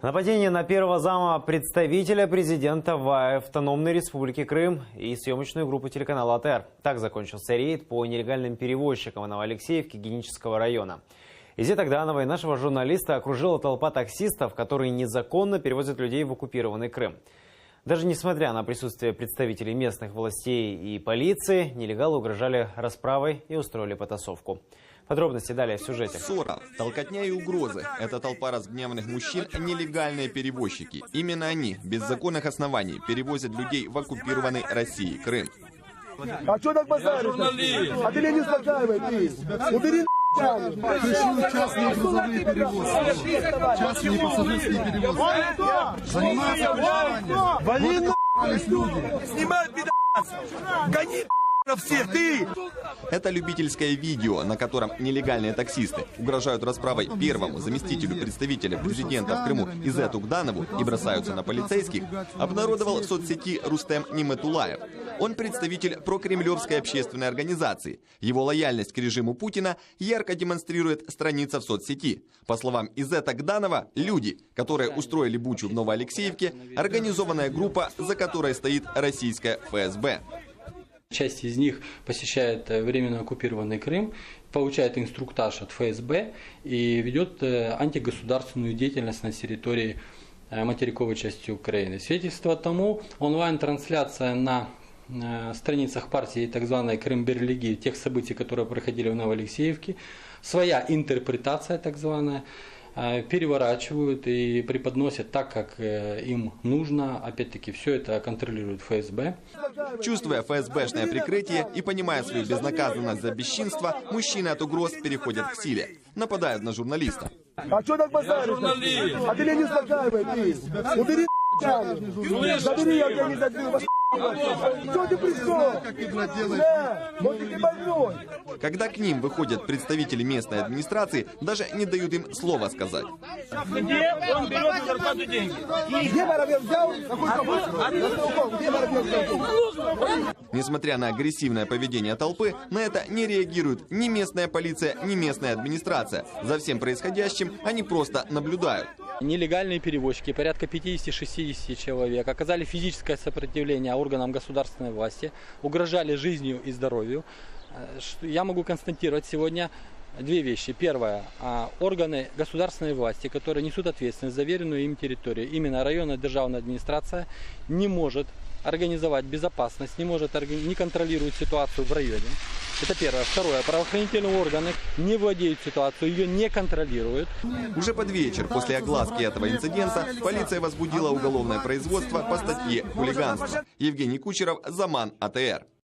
Нападение на первого зама представителя президента в Автономной Республике Крым и съемочную группу телеканала АТР. Так закончился рейд по нелегальным перевозчикам в Новоалексеевке Генического района. Изета Гданова и нашего журналиста окружила толпа таксистов, которые незаконно перевозят людей в оккупированный Крым. Даже несмотря на присутствие представителей местных властей и полиции, нелегалы угрожали расправой и устроили потасовку. Подробности далее в сюжете. Ссора, толкотня и угрозы. Это толпа разгневанных мужчин, нелегальные перевозчики. Именно они, без законных оснований, перевозят людей в оккупированной России Крым. А что так базаришь? А ты меня не успокаивай, ты. Убери Частные грузовые перевозки, частные пассажирские перевозки. Занимаются крышеванием. Вали люди. Снимают пидорасов. Гони всех, ты. Это любительское видео, на котором нелегальные таксисты угрожают расправой первому заместителю представителя президента в Крыму Изету Гданову и бросаются на полицейских, обнародовал в соцсети Рустем Ниметулаев. Он представитель прокремлевской общественной организации. Его лояльность к режиму Путина ярко демонстрирует страница в соцсети. По словам Изета Гданова, люди, которые устроили бучу в Новоалексеевке, организованная группа, за которой стоит российская ФСБ. Часть из них посещает временно оккупированный Крым, получает инструктаж от ФСБ и ведет антигосударственную деятельность на территории материковой части Украины. Свидетельство тому онлайн-трансляция на страницах партии так званой Крым-Берлиги тех событий, которые проходили в Новоалексеевке, своя интерпретация так званая, переворачивают и преподносят так, как им нужно. Опять-таки, все это контролирует ФСБ. Чувствуя ФСБшное прикрытие и понимая свою безнаказанность за бесчинство, мужчины от угроз переходят к силе. Нападают на журналиста. А что так базаришь? А ты меня не успокаивай, ты. Убери забери, я тебя не забил. Что ты пришел? Да, вот ты больной. Когда к ним выходят представители местной администрации, даже не дают им слова сказать. Где он берет на зарплату деньги? Где Воробьев взял? Где Воробьев взял? Несмотря на агрессивное поведение толпы, на это не реагирует ни местная полиция, ни местная администрация. За всем происходящим они просто наблюдают. Нелегальные перевозчики, порядка 50-60 человек, оказали физическое сопротивление органам государственной власти, угрожали жизнью и здоровью. Я могу констатировать сегодня две вещи. Первое. Органы государственной власти, которые несут ответственность за заверенную им территорию, именно районная державная администрация, не может организовать безопасность, не контролирует ситуацию в районе. Это первое. Второе. Правоохранительные органы не владеют ситуацией, ее не контролируют. Уже под вечер после огласки этого инцидента полиция возбудила уголовное производство по статье «Хулиганство». Евгений Кучеров, Заман, АТР.